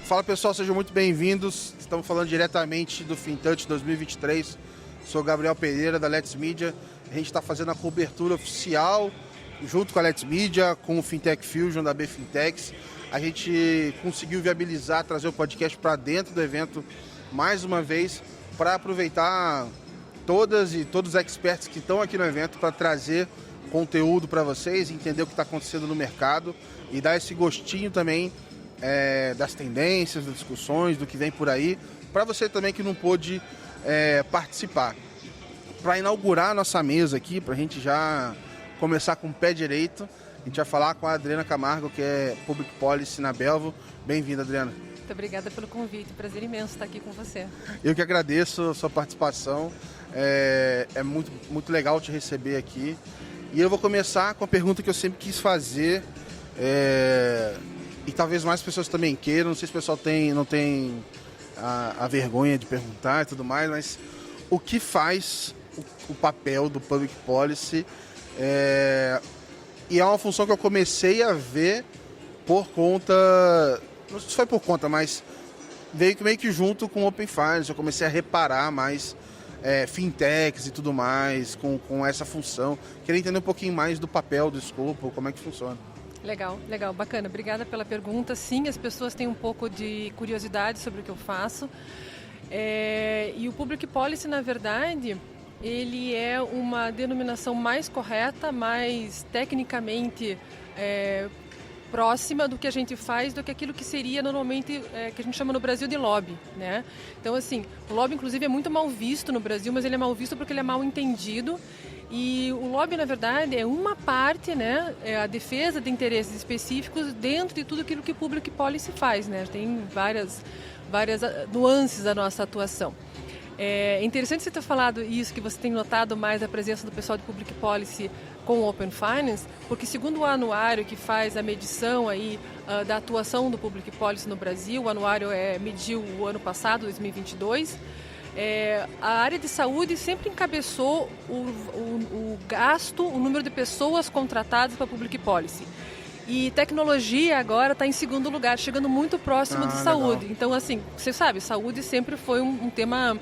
Fala pessoal, sejam muito bem-vindos. Estamos falando diretamente do FinTouch 2023. Sou Gabriel Pereira da Let's Media. A gente está fazendo a cobertura oficial junto com a Let's Media, com o Fintech Fusion da B Fintechs. A gente conseguiu viabilizar, trazer o podcast para dentro do evento mais uma vez, para aproveitar todos os experts que estão aqui no evento para trazer conteúdo para vocês, entender o que está acontecendo no mercado e dar esse gostinho também das tendências, das discussões, do que vem por aí, para você também que não pôde participar. Para inaugurar a nossa mesa aqui, para a gente já começar com o pé direito, a gente vai falar com a Adriana Camargo, que é Public Policy na Belvo. Bem-vinda, Adriana. Muito obrigada pelo convite, prazer imenso estar aqui com você. Eu que agradeço a sua participação, é muito, muito legal te receber aqui. E eu vou começar com a pergunta que eu sempre quis fazer, e talvez mais pessoas também queiram, não sei se o pessoal não tem a vergonha de perguntar e tudo mais, mas o que faz o papel do Public Policy? E é uma função que eu comecei a ver por conta, não sei se foi por conta, mas veio meio que junto com o Open Finance. Eu comecei a reparar mais fintechs e tudo mais com essa função. Queria entender um pouquinho mais do papel, do escopo, como é que funciona. Legal, bacana. Obrigada pela pergunta. Sim, as pessoas têm um pouco de curiosidade sobre o que eu faço. E o Public Policy, na verdade, ele é uma denominação mais correta, mais tecnicamente próxima do que a gente faz, do que aquilo que seria normalmente, que a gente chama no Brasil de lobby, né? Então, assim, o lobby, inclusive, é muito mal visto no Brasil, mas ele é mal visto porque ele é mal entendido. E o lobby, na verdade, é uma parte, né? É a defesa de interesses específicos dentro de tudo aquilo que o Public Policy faz, né? Tem várias nuances da nossa atuação. É interessante você ter falado isso, que você tem notado mais a presença do pessoal de Public Policy com o Open Finance, porque segundo o anuário que faz a medição aí, da atuação do Public Policy no Brasil, o anuário mediu o ano passado, 2022, a área de saúde sempre encabeçou o gasto, o número de pessoas contratadas para Public Policy. E tecnologia agora está em segundo lugar, chegando muito próximo de saúde. Legal. Então, assim, você sabe, saúde sempre foi um tema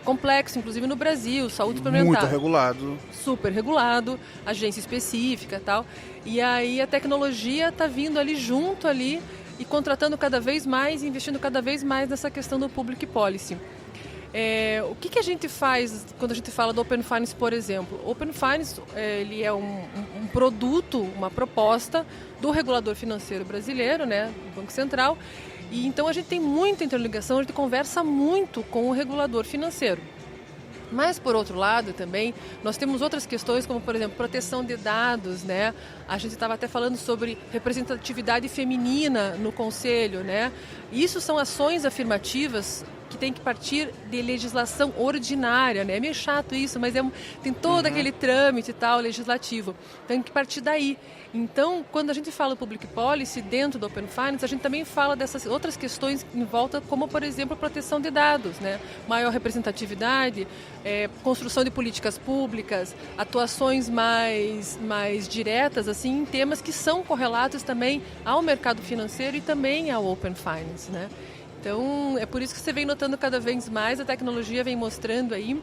complexo, inclusive no Brasil, saúde suplementar. Muito regulado. Super regulado, agência específica e tal. E aí a tecnologia está vindo ali junto ali e contratando cada vez mais, investindo cada vez mais nessa questão do Public Policy. O que a gente faz quando a gente fala do Open Finance, por exemplo? O Open Finance ele é um produto, uma proposta do regulador financeiro brasileiro, né, do Banco Central, e então a gente tem muita interligação, a gente conversa muito com o regulador financeiro. Mas, por outro lado, também, nós temos outras questões, como, por exemplo, proteção de dados, né? A gente estava até falando sobre representatividade feminina no Conselho, né? Isso são ações afirmativas que tem que partir de legislação ordinária, né? É meio chato isso, mas tem todo aquele trâmite e tal, legislativo. Tem que partir daí. Então, quando a gente fala Public Policy dentro do Open Finance, a gente também fala dessas outras questões em volta, como, por exemplo, a proteção de dados, né? Maior representatividade, construção de políticas públicas, atuações mais diretas, assim, em temas que são correlatos também ao mercado financeiro e também ao Open Finance, né? Então, é por isso que você vem notando cada vez mais, a tecnologia vem mostrando aí.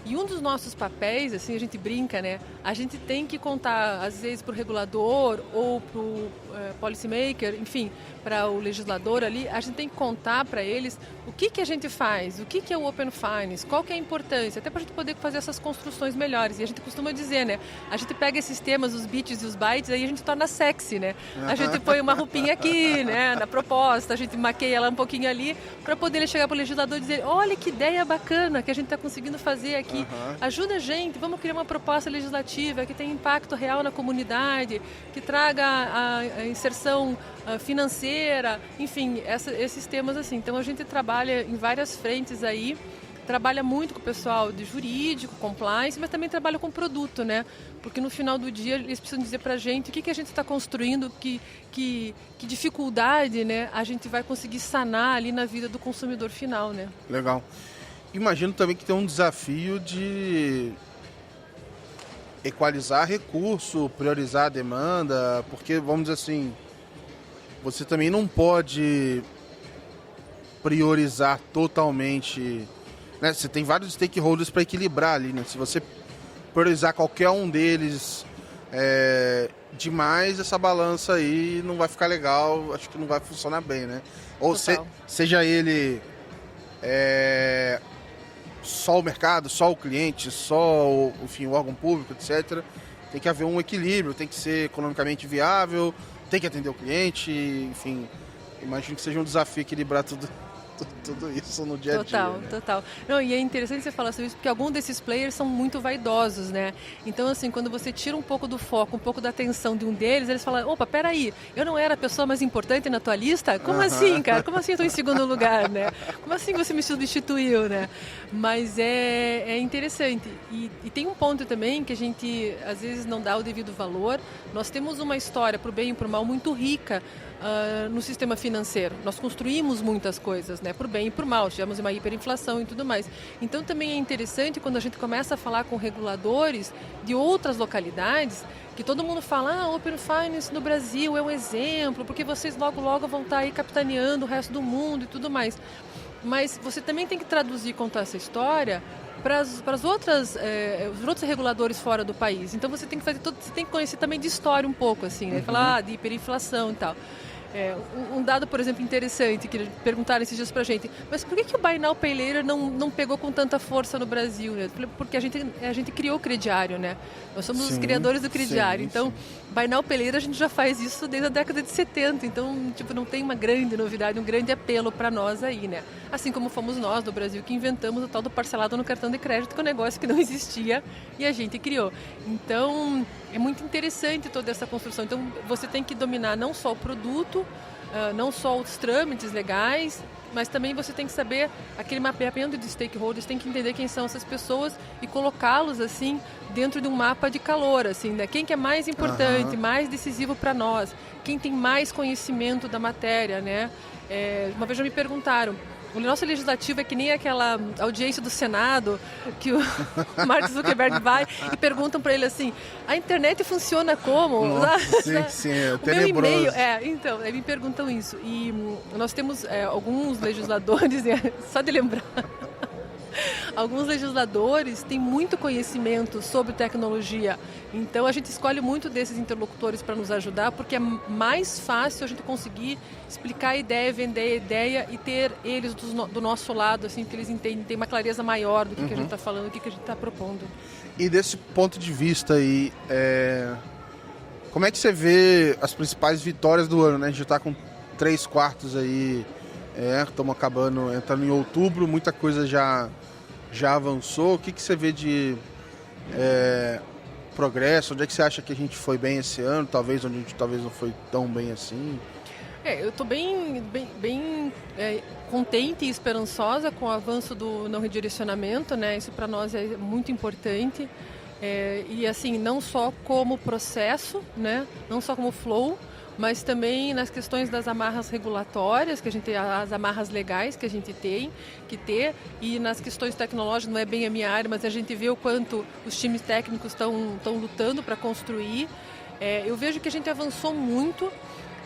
E um dos nossos papéis, assim, a gente brinca, né? A gente tem que contar, às vezes, para o regulador ou para o policymaker, enfim, para o legislador ali, a gente tem que contar para eles o que a gente faz, o que é o Open Finance, qual que é a importância, até para a gente poder fazer essas construções melhores. E a gente costuma dizer, né? A gente pega esses temas, os bits e os bytes, aí a gente torna sexy, né? A gente põe uma roupinha aqui, né? Na proposta, a gente maqueia ela um pouquinho ali, para poder chegar para o legislador e dizer, olha que ideia bacana que a gente está conseguindo fazer aqui. Ajuda a gente, vamos criar uma proposta legislativa que tenha impacto real na comunidade, que traga a inserção financeira, enfim, esses temas assim. Então a gente trabalha em várias frentes aí, trabalha muito com o pessoal de jurídico, compliance, mas também trabalha com produto, né? Porque no final do dia eles precisam dizer pra gente o que a gente está construindo, que dificuldade, né, a gente vai conseguir sanar ali na vida do consumidor final, né? Legal. Imagino também que tem um desafio de equalizar recurso, priorizar a demanda, porque, vamos dizer assim, você também não pode priorizar totalmente, né? Você tem vários stakeholders para equilibrar ali, né? Se você priorizar qualquer um deles demais, essa balança aí não vai ficar legal, acho que não vai funcionar bem, né? Ou seja ele só o mercado, só o cliente, só enfim, o órgão público, etc. Tem que haver um equilíbrio, tem que ser economicamente viável, tem que atender o cliente, enfim, imagino que seja um desafio equilibrar tudo isso no dia a dia. Total. Não, e é interessante você falar sobre isso, porque alguns desses players são muito vaidosos, né? Então, assim, quando você tira um pouco do foco, um pouco da atenção de um deles, eles falam, opa, peraí, eu não era a pessoa mais importante na tua lista? Como assim, cara? Como assim eu estou em segundo lugar, né? Como assim você me substituiu, né? Mas é interessante. E tem um ponto também que a gente, às vezes, não dá o devido valor. Nós temos uma história, pro bem e pro mal, muito rica no sistema financeiro. Nós construímos muitas coisas, né, por bem e por mal, tivemos uma hiperinflação e tudo mais. Então também é interessante quando a gente começa a falar com reguladores de outras localidades, que todo mundo fala, Open Finance no Brasil é um exemplo, porque vocês logo vão estar aí capitaneando o resto do mundo e tudo mais. Mas você também tem que traduzir e contar essa história para os outros reguladores fora do país. Então você tem que você tem que conhecer também de história um pouco, assim, né? Falar de hiperinflação e tal. Um dado, por exemplo, interessante, que perguntaram esses dias pra gente, mas por que o Buy Now Pay Later não pegou com tanta força no Brasil? Né? Porque a gente criou o crediário, né? Nós somos os criadores do crediário. Então, Buy Now Pay Later a gente já faz isso desde a década de 70. Então, tipo, não tem uma grande novidade, um grande apelo para nós aí, né? Assim como fomos nós do Brasil que inventamos o tal do parcelado no cartão de crédito, que é um negócio que não existia e a gente criou. Então, é muito interessante toda essa construção. Então, você tem que dominar não só o produto, não só os trâmites legais, mas também você tem que saber aquele mapeamento de stakeholders, tem que entender quem são essas pessoas e colocá-los assim dentro de um mapa de calor, assim, né? Quem que é mais importante, mais decisivo para nós, quem tem mais conhecimento da matéria, né? Uma vez já me perguntaram, o nosso legislativo é que nem aquela audiência do Senado que o Mark Zuckerberg vai e perguntam para ele assim, a internet funciona como? Sim, é o tenebroso. meu e-mail, então, me perguntam isso. E nós temos alguns legisladores, só de lembrar, alguns legisladores têm muito conhecimento sobre tecnologia, então a gente escolhe muito desses interlocutores para nos ajudar, porque é mais fácil a gente conseguir explicar a ideia, vender a ideia e ter eles do nosso lado, assim, que eles entendem, tem uma clareza maior do que a gente está falando, do que a gente está propondo. E desse ponto de vista aí, como é que você vê as principais vitórias do ano, né? A gente está com 3/4 aí, estamos entrando em outubro, muita coisa já avançou. O que você vê de progresso? Onde é que você acha que a gente foi bem esse ano? Talvez onde a gente não foi tão bem assim? Eu estou bem contente e esperançosa com o avanço do não redirecionamento, né? Isso para nós é muito importante. E assim, não só como processo, né? Não só como flow, mas também nas questões das amarras regulatórias, que a gente tem, as amarras legais que a gente tem que ter, e nas questões tecnológicas, não é bem a minha área, mas a gente vê o quanto os times técnicos estão lutando para construir. Eu vejo que a gente avançou muito,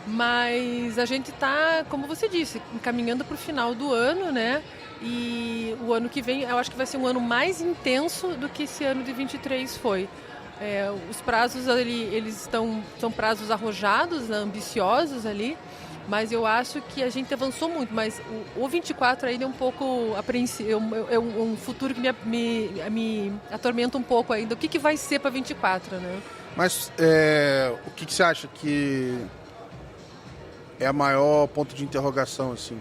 mas a gente está, como você disse, encaminhando para o final do ano, né? E o ano que vem, eu acho que vai ser um ano mais intenso do que esse ano de 23 foi. Os prazos eles são prazos arrojados, ambiciosos ali, mas eu acho que a gente avançou muito. Mas o 24 ainda é um pouco apreensivo, é um futuro que me atormenta um pouco ainda. O que vai ser para 24, né? Mas o que você acha que é a maior ponto de interrogação, assim?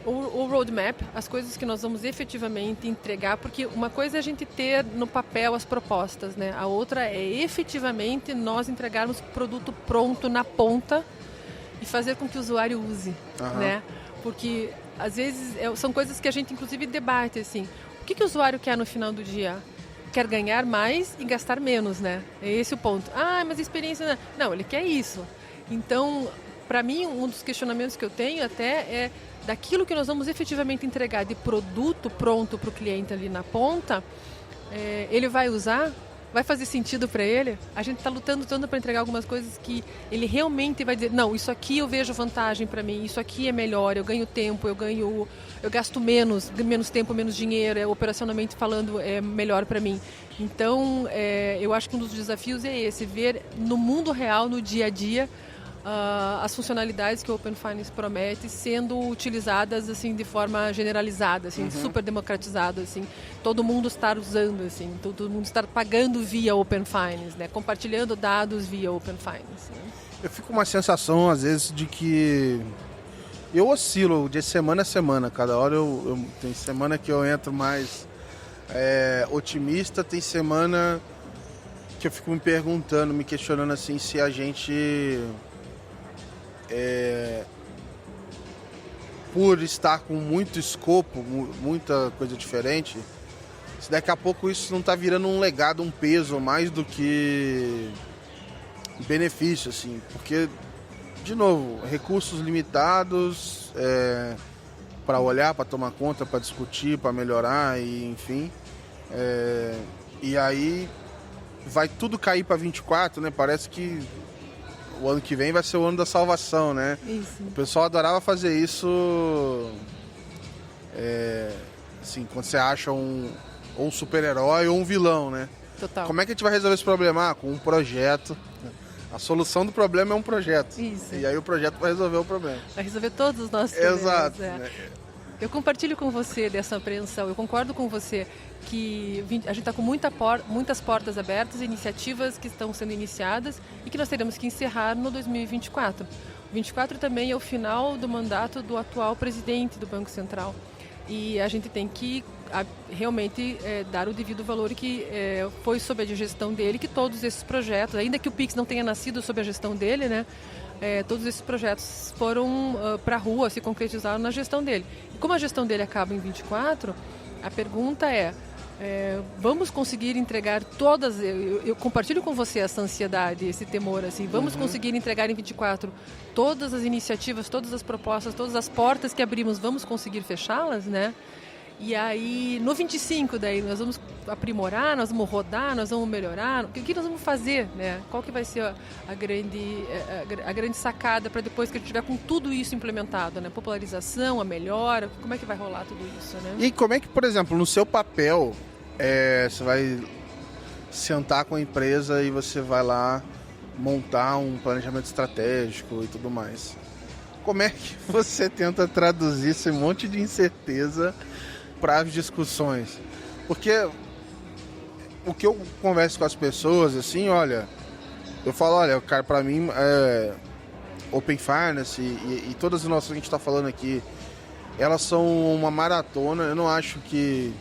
O roadmap, as coisas que nós vamos efetivamente entregar, porque uma coisa é a gente ter no papel as propostas, né? A outra é efetivamente nós entregarmos o produto pronto na ponta e fazer com que o usuário use, né? Porque às vezes são coisas que a gente inclusive debate, assim, o que o usuário quer no final do dia? Quer ganhar mais e gastar menos, né? É esse o ponto. Mas a experiência... Não, ele quer isso. Então, para mim, um dos questionamentos que eu tenho até é daquilo que nós vamos efetivamente entregar de produto pronto para o cliente ali na ponta, ele vai usar, vai fazer sentido para ele? A gente está lutando tanto para entregar algumas coisas que ele realmente vai dizer, não, isso aqui eu vejo vantagem para mim, isso aqui é melhor, eu ganho tempo, eu gasto menos tempo, menos dinheiro, operacionalmente falando é melhor para mim. Então, eu acho que um dos desafios é esse, ver no mundo real, no dia a dia, as funcionalidades que o Open Finance promete sendo utilizadas assim de forma generalizada, assim, super democratizada, assim, todo mundo estar usando, assim, todo mundo estar pagando via Open Finance, né, compartilhando dados via Open Finance. Né? Eu fico com uma sensação às vezes de que eu oscilo de semana a semana, cada hora tem semana que eu entro mais otimista, tem semana que eu fico me perguntando, me questionando assim se a gente por estar com muito escopo, muita coisa diferente, se daqui a pouco isso não está virando um legado, um peso, mais do que benefício, assim, porque, de novo, recursos limitados para olhar, para tomar conta, para discutir, para melhorar, e enfim, e aí vai tudo cair para 24, né? Parece que o ano que vem vai ser o ano da salvação, né? Isso. O pessoal adorava fazer isso, assim, quando você acha um super-herói ou um vilão, né? Total. Como é que a gente vai resolver esse problema? Com um projeto. A solução do problema é um projeto. Isso. E aí o projeto vai resolver o problema. Vai resolver todos os nossos problemas. Exato. Né? Eu compartilho com você dessa apreensão, eu concordo com você que a gente está com muitas portas abertas, iniciativas que estão sendo iniciadas e que nós teremos que encerrar no 2024. O 24 também é o final do mandato do atual presidente do Banco Central e a gente tem que realmente dar o devido valor que foi sob a gestão dele, que todos esses projetos, ainda que o Pix não tenha nascido sob a gestão dele, né? Todos esses projetos foram para a rua, se concretizaram na gestão dele. E como a gestão dele acaba em 24, a pergunta vamos conseguir entregar todas... Eu compartilho com você essa ansiedade, esse temor, assim, vamos conseguir entregar em 24 todas as iniciativas, todas as propostas, todas as portas que abrimos, vamos conseguir fechá-las, né? E aí, no 25, daí, nós vamos aprimorar, nós vamos rodar, nós vamos melhorar. O que nós vamos fazer, né? Qual que vai ser a grande sacada para depois que a gente tiver com tudo isso implementado, né? Popularização, a melhora, como é que vai rolar tudo isso, né? E como é que, por exemplo, no seu papel, você vai sentar com a empresa e você vai lá montar um planejamento estratégico e tudo mais. Como é que você tenta traduzir esse monte de incerteza para as discussões? Porque o que eu converso com as pessoas, assim, olha, eu falo, olha, cara, para mim, Open Finance e todas as nossas que a gente está falando aqui, elas são uma maratona. Eu não acho que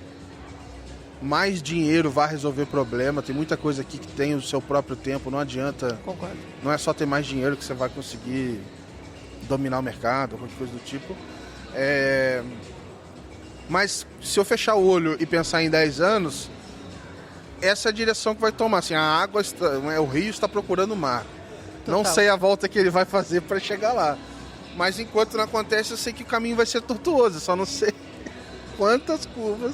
mais dinheiro vai resolver problema. Tem muita coisa aqui que tem o seu próprio tempo, não adianta. Concordo. Não é só ter mais dinheiro que você vai conseguir dominar o mercado, qualquer coisa do tipo. Mas se eu fechar o olho e pensar em 10 anos, essa é a direção que vai tomar. Assim, a água, o rio está procurando o mar. Total. Não sei a volta que ele vai fazer para chegar lá. Mas enquanto não acontece, eu sei que o caminho vai ser tortuoso. Só não sei quantas curvas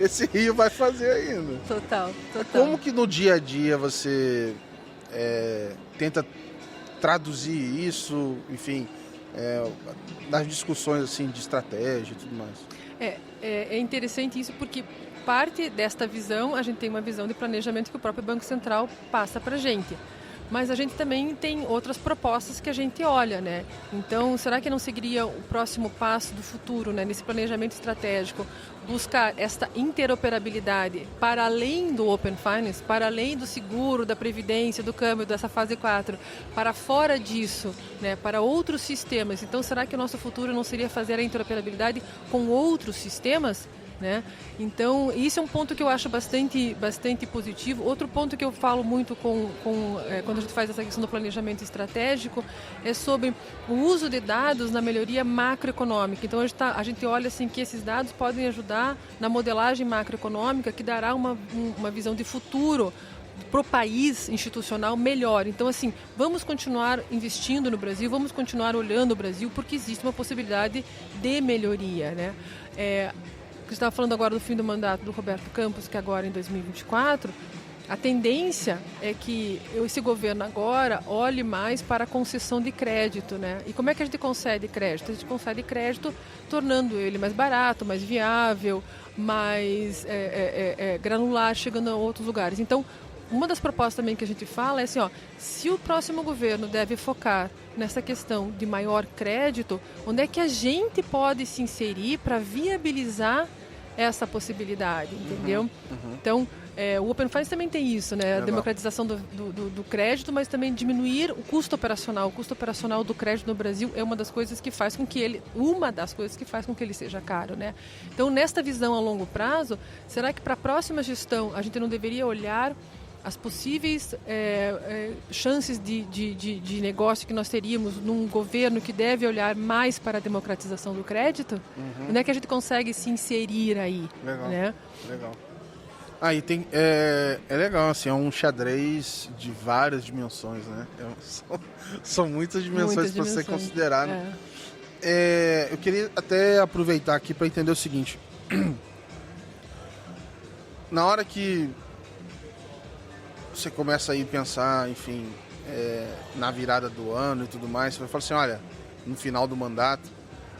esse rio vai fazer ainda. Total. Como que no dia a dia você tenta traduzir isso, enfim, nas discussões assim, de estratégia e tudo mais? É interessante isso porque parte desta visão, a gente tem uma visão de planejamento que o próprio Banco Central passa para a gente. Mas a gente também tem outras propostas que a gente olha, né? Então, será que não seguiria o próximo passo do futuro, né? Nesse planejamento estratégico, buscar esta interoperabilidade para além do Open Finance, para além do seguro, da previdência, do câmbio, dessa fase 4, para fora disso, né? Para outros sistemas. Então, será que o nosso futuro não seria fazer a interoperabilidade com outros sistemas? Né? Então, isso é um ponto que eu acho bastante positivo. Outro ponto que eu falo muito quando a gente faz essa questão do planejamento estratégico é sobre o uso de dados na melhoria macroeconômica. Então, a gente olha assim, que esses dados podem ajudar na modelagem macroeconômica, que dará uma visão de futuro para o país institucional melhor. Então, assim, vamos continuar investindo no Brasil, vamos continuar olhando o Brasil, porque existe uma possibilidade de melhoria, né? Você estava falando agora do fim do mandato do Roberto Campos, que agora em 2024, A tendência é que esse governo agora olhe mais para a concessão de crédito, né? E como é que a gente concede crédito? A gente concede crédito tornando ele mais barato, mais viável, mais granular, chegando a outros lugares. Então, uma das propostas também que a gente fala é assim, se o próximo governo deve focar nessa questão de maior crédito, onde é que a gente pode se inserir para viabilizar essa possibilidade, entendeu? Então, o Open Finance também tem isso, né? A democratização do crédito, mas também diminuir o custo operacional. O custo operacional do crédito no Brasil é uma das coisas que faz com que ele seja caro, né? Então, nesta visão a longo prazo, será que para a próxima gestão a gente não deveria olhar as possíveis chances de negócio que nós teríamos num governo que deve olhar mais para a democratização do crédito? Onde é que a gente consegue se inserir aí? Legal, né? Legal. Aí tem, é legal, assim, é um xadrez de várias dimensões, né? São muitas dimensões para você considerar. Né? Eu queria até aproveitar aqui para entender o seguinte. Na hora que você começa aí a pensar, enfim, na virada do ano e tudo mais, você vai falar assim, olha, no final do mandato,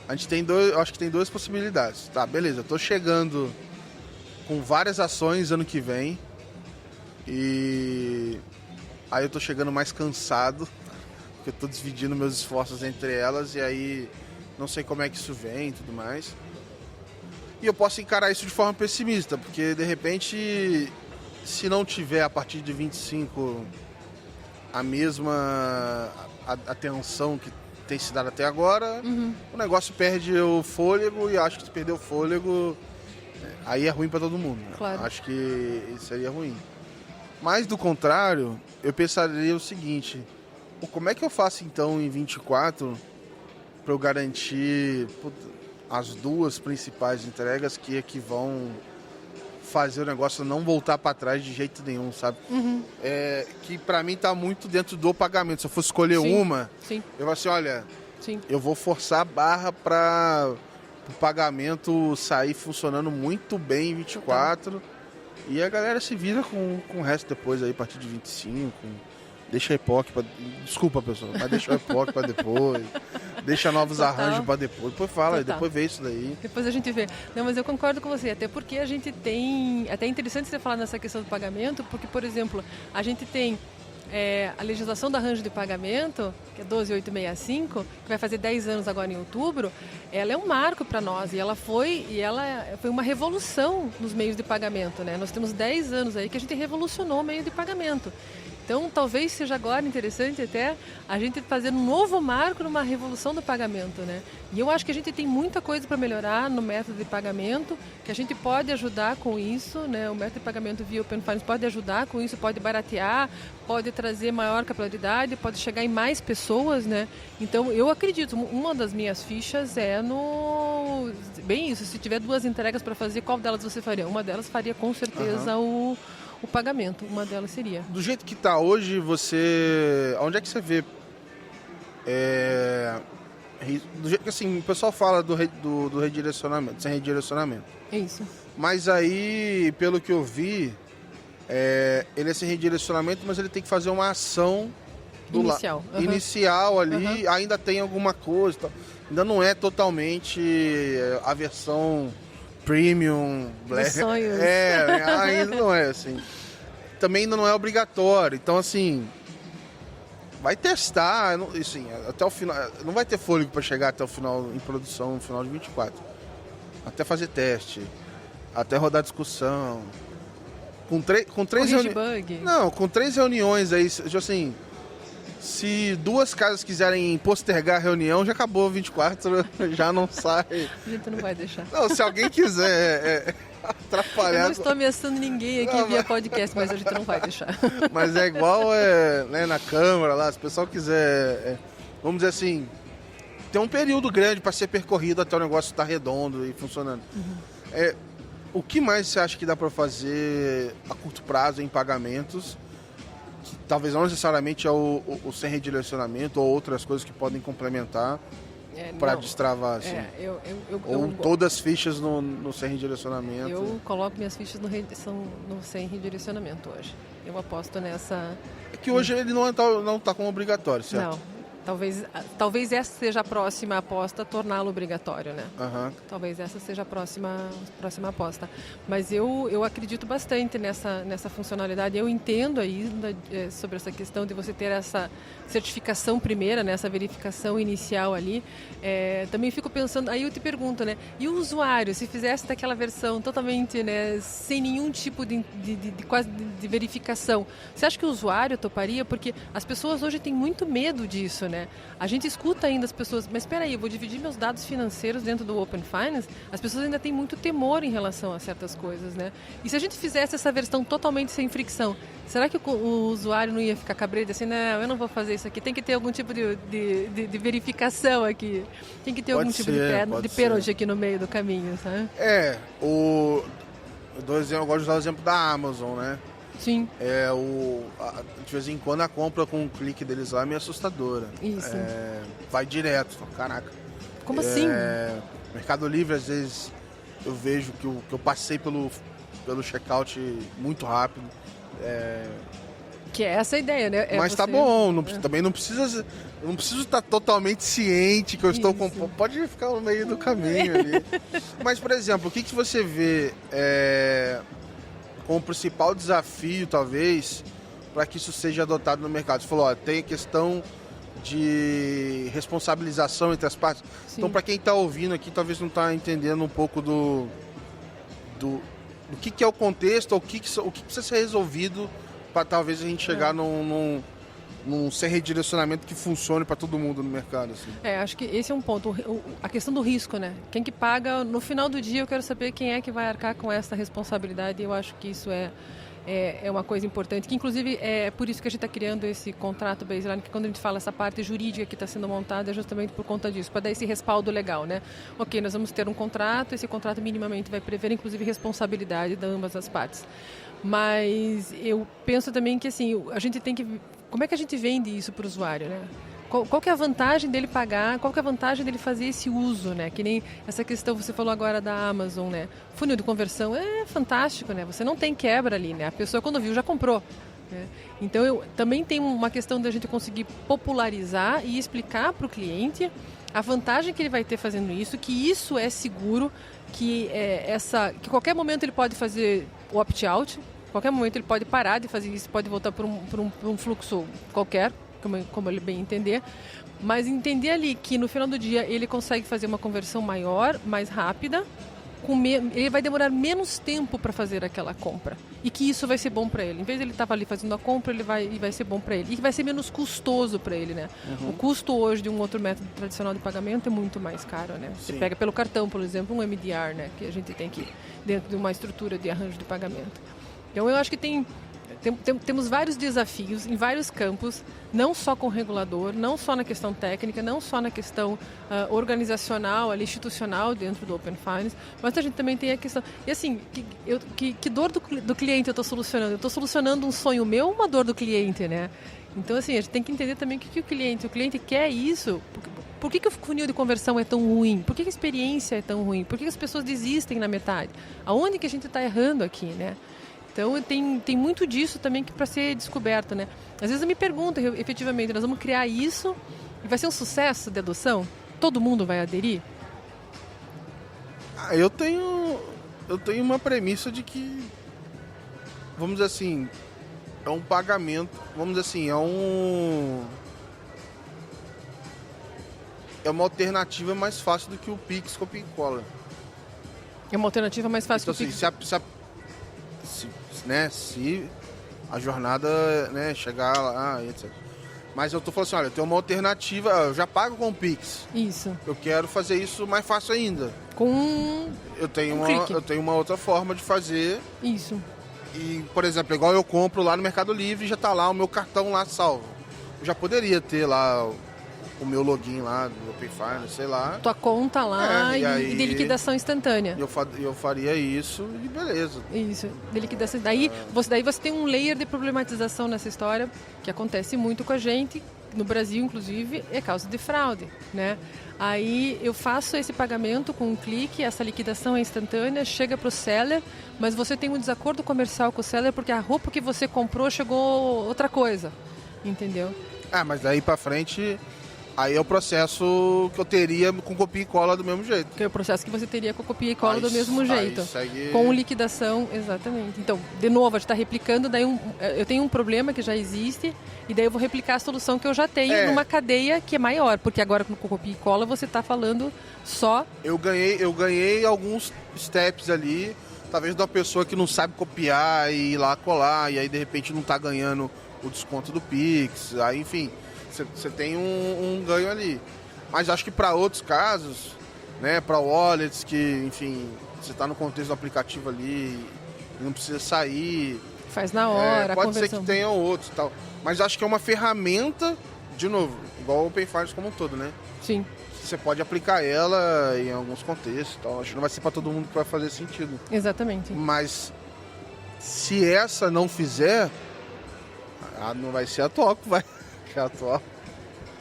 a gente tem acho que tem duas possibilidades. Tá, beleza, eu tô chegando com várias ações ano que vem e aí eu tô chegando mais cansado, porque eu tô dividindo meus esforços entre elas e aí não sei como é que isso vem e tudo mais. E eu posso encarar isso de forma pessimista, porque de repente, se não tiver a partir de 25 a mesma atenção que tem se dado até agora, o negócio perde o fôlego e acho que se perder o fôlego, aí é ruim para todo mundo. Né? Claro. Acho que isso seria ruim. Mas do contrário, eu pensaria o seguinte, como é que eu faço então em 24 para eu garantir as duas principais entregas que vão fazer o negócio não voltar para trás de jeito nenhum, sabe? Que para mim tá muito dentro do pagamento. Se eu fosse escolher uma, eu vou assim, olha, eu vou forçar a barra para o pagamento sair funcionando muito bem em 24 e a galera se vira com o resto depois aí, a partir de 25. Deixa a EPOC para... Desculpa, pessoal, mas deixa a EPOC para depois. Deixa novos arranjos para depois. Depois fala, depois vê isso daí. Depois a gente vê. Não, mas eu concordo com você, até porque a gente tem... Até é interessante você falar nessa questão do pagamento, porque, por exemplo, a gente tem a legislação do arranjo de pagamento, que é 12865, que vai fazer 10 anos agora em outubro, ela é um marco para nós e ela foi uma revolução nos meios de pagamento, né? Nós temos 10 anos aí que a gente revolucionou o meio de pagamento. Então, talvez seja agora interessante até a gente fazer um novo marco numa revolução do pagamento, né? E eu acho que a gente tem muita coisa para melhorar no método de pagamento, que a gente pode ajudar com isso, né? O método de pagamento via Open Finance pode ajudar com isso, pode baratear, pode trazer maior capilaridade, pode chegar em mais pessoas, né? Então, eu acredito, uma das minhas fichas é bem isso, se tiver duas entregas para fazer, qual delas você faria? Uma delas faria com certeza o pagamento, uma delas seria. Do jeito que está hoje, onde é que você vê? Do jeito que assim, o pessoal fala do redirecionamento, sem redirecionamento. Isso. Mas aí, pelo que eu vi, ele é sem redirecionamento, mas ele tem que fazer uma ação inicial ali, ainda tem alguma coisa. Tá? Ainda não é totalmente a versão premium, black. Sonhos. Ainda não é assim. Também ainda não é obrigatório. Então, assim, vai testar, assim, até o final. Não vai ter fôlego para chegar até o final em produção, no final de 24. Até fazer teste, até rodar discussão. Com três reuniões. Não, com 3 reuniões aí, assim. Se 2 casas quiserem postergar a reunião, já acabou 24, já não sai. A gente não vai deixar. Não, se alguém quiser atrapalhar... Eu não estou ameaçando ninguém aqui via podcast, mas a gente não vai deixar. Mas é igual né, na Câmara lá, se o pessoal quiser, vamos dizer assim, tem um período grande para ser percorrido até o negócio estar redondo e funcionando. O que mais você acha que dá para fazer a curto prazo em pagamentos? Talvez não necessariamente é o sem redirecionamento ou outras coisas que podem complementar para não. destravar, assim? Ou todas as fichas no sem redirecionamento? Eu coloco minhas fichas no sem redirecionamento hoje. Eu aposto nessa... É que hoje ele não tá como obrigatório, certo? Não. Talvez essa seja a próxima aposta, torná-lo obrigatório, né? Uhum. Talvez essa seja a próxima aposta. Mas eu acredito bastante nessa funcionalidade. Eu entendo ainda sobre essa questão de você ter essa certificação primeira, né? Essa verificação inicial ali. Também fico pensando, aí eu te pergunto, né? E o usuário, se fizesse daquela versão totalmente, né, sem nenhum tipo de verificação, você acha que o usuário toparia? Porque as pessoas hoje têm muito medo disso, né? A gente escuta ainda as pessoas, mas espera aí, eu vou dividir meus dados financeiros dentro do Open Finance. As pessoas ainda têm muito temor em relação a certas coisas, né? E se a gente fizesse essa versão totalmente sem fricção, será que o usuário não ia ficar cabreiro assim, não, eu não vou fazer isso aqui, tem que ter algum tipo de verificação aqui, tem que ter algum tipo de pênalti aqui no meio do caminho, sabe? Eu gosto de usar o exemplo da Amazon, né? Sim. De vez em quando a compra com um clique deles lá é meio assustadora. Isso. Vai direto, caraca. Como assim? Mercado Livre, às vezes, eu vejo que eu passei pelo checkout muito rápido. Que é essa a ideia, né? Mas tá bom, também não precisa... Eu não preciso estar totalmente ciente que eu estou com... Pode ficar no meio do caminho ali. Mas, por exemplo, o que você vê como principal desafio, talvez, para que isso seja adotado no mercado? Você falou, tem a questão de responsabilização entre as partes. Sim. Então, para quem está ouvindo aqui, talvez não está entendendo um pouco do que é o contexto, ou o que precisa ser resolvido para talvez a gente chegar num sem redirecionamento que funcione para todo mundo no mercado. Assim. Acho que esse é um ponto. A questão do risco, né? Quem que paga, no final do dia eu quero saber quem é que vai arcar com essa responsabilidade. Eu acho que isso é uma coisa importante, que inclusive é por isso que a gente está criando esse contrato baseline, que quando a gente fala essa parte jurídica que está sendo montada é justamente por conta disso, para dar esse respaldo legal, né? Ok, nós vamos ter um contrato, esse contrato minimamente vai prever inclusive responsabilidade de ambas as partes. Mas eu penso também que assim, a gente tem que... Como é que a gente vende isso para o usuário, né? Qual que é a vantagem dele pagar? Qual que é a vantagem dele fazer esse uso, né? Que nem essa questão, você falou agora da Amazon, né? Funil de conversão é fantástico, né? Você não tem quebra ali, né? A pessoa quando viu já comprou. Né? Então, também tem uma questão da gente conseguir popularizar e explicar para o cliente a vantagem que ele vai ter fazendo isso, que isso é seguro, que qualquer momento ele pode fazer o opt-out, qualquer momento ele pode parar de fazer isso, pode voltar para um fluxo qualquer, como ele bem entender, mas entender ali que no final do dia ele consegue fazer uma conversão maior, mais rápida, ele vai demorar menos tempo para fazer aquela compra e que isso vai ser bom para ele. Em vez de ele estar ali fazendo a compra, vai ser bom para ele e vai ser menos custoso para ele, né? Uhum. O custo hoje de um outro método tradicional de pagamento é muito mais caro, né? Você pega pelo cartão, por exemplo, um MDR, né? Que a gente tem que dentro de uma estrutura de arranjo de pagamento. Então eu acho que temos vários desafios em vários campos, não só com o regulador, não só na questão técnica, não só na questão organizacional, institucional dentro do Open Finance, mas a gente também tem a questão... E assim, que dor do cliente eu estou solucionando? Eu estou solucionando um sonho meu ou uma dor do cliente, né? Então assim, a gente tem que entender também o que o cliente quer isso. Por que o funil de conversão é tão ruim? Por que a experiência é tão ruim? Por que as pessoas desistem na metade? Aonde que a gente está errando aqui, né? Então, tem muito disso também que para ser descoberto, né? Às vezes eu me pergunto, efetivamente, nós vamos criar isso e vai ser um sucesso de adoção? Todo mundo vai aderir? Eu tenho uma premissa de que, vamos dizer assim, é um pagamento, vamos dizer assim, é uma alternativa mais fácil do que o Pix copia e cola. É uma alternativa mais fácil então, que o Pix? Se a jornada, né, chegar lá, etc. Mas eu tô falando assim, olha, eu tenho uma alternativa, eu já pago com o Pix. Isso. Eu quero fazer isso mais fácil ainda. Eu tenho uma outra forma de fazer. Isso. E, por exemplo, igual eu compro lá no Mercado Livre, já tá lá o meu cartão lá salvo. Eu já poderia ter lá o meu login lá do Open Finance, sei lá. Tua conta lá e de liquidação instantânea. Eu faria isso e beleza. Isso, de liquidação. Daí você tem um layer de problematização nessa história, que acontece muito com a gente. no Brasil, inclusive, é causa de fraude, né? Aí eu faço esse pagamento com um clique, essa liquidação é instantânea, chega para o seller, mas você tem um desacordo comercial com o seller porque a roupa que você comprou chegou outra coisa, entendeu? Mas daí pra frente, aí é o processo que eu teria com copia e cola do mesmo jeito. Que é o processo que você teria com a copia e cola Aí- do mesmo jeito. aí segue- Com liquidação, exatamente. Então, de novo, a gente está replicando, daí eu tenho um problema que já existe, e daí eu vou replicar a solução que eu já tenho numa cadeia que é maior, porque agora com copia e cola você está falando só... Eu ganhei alguns steps ali, talvez de uma pessoa que não sabe copiar e ir lá colar, e aí de repente não tá ganhando o desconto do Pix, aí enfim, você tem um ganho ali. Mas acho que para outros casos, né, para wallets que, enfim, você está no contexto do aplicativo ali e não precisa sair. Faz na hora, a pode conversão. ser que tenham outros e tal. Mas acho que é uma ferramenta, de novo, igual o Open Finance como um todo, né? Sim, Você pode aplicar ela em alguns contextos e tal. Acho que não vai ser para todo mundo que vai fazer sentido. exatamente. Mas se essa não fizer, não vai ser a atual que vai. Que a atual,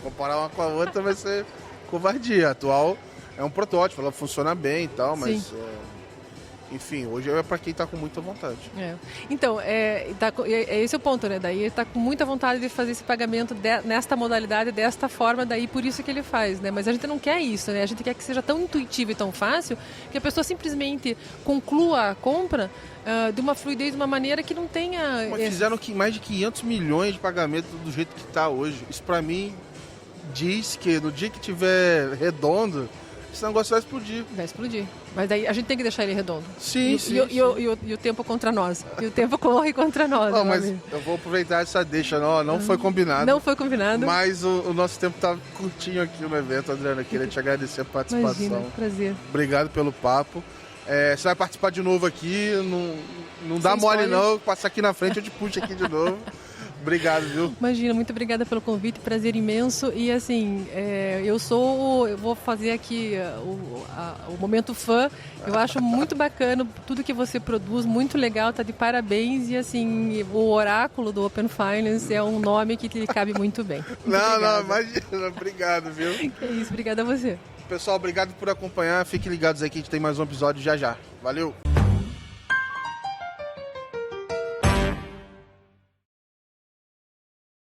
comparar uma com a outra vai ser covardia. A atual é um protótipo, ela funciona bem e tal, mas enfim, hoje é para quem tá com muita vontade. Então, esse é o ponto, né? Daí ele está com muita vontade de fazer esse pagamento nesta modalidade, desta forma, daí por isso que ele faz, né? Mas a gente não quer isso, né? A gente quer que seja tão intuitivo e tão fácil que a pessoa simplesmente conclua a compra de uma fluidez, de uma maneira que não tenha... Mas fizeram mais de 500 milhões de pagamentos do jeito que tá hoje. Isso para mim diz que no dia que tiver redondo, esse negócio vai explodir. Vai explodir. Mas daí a gente tem que deixar ele redondo. Sim, E o tempo contra nós. E o tempo corre contra nós. Não, meu mas amigo. eu vou aproveitar essa deixa, não foi combinado. Não foi combinado. Mas o nosso tempo tá curtinho aqui no evento, Adriana. Queria te agradecer a participação. Imagina, prazer. Obrigado pelo papo. Você vai participar de novo aqui, não dá Sem mole spoiler. não, passar aqui na frente eu te puxo aqui de novo. Obrigado, viu? Imagina, muito obrigada pelo convite, prazer imenso. E assim, eu vou fazer aqui o momento fã. Eu acho muito bacana tudo que você produz, muito legal, tá de parabéns. E assim, o oráculo do Open Finance é um nome que lhe cabe muito bem. Muito Não, obrigada. imagina, obrigado, viu? Que isso, obrigada a você. Pessoal, obrigado por acompanhar. Fiquem ligados aí que a gente tem mais um episódio já. Valeu!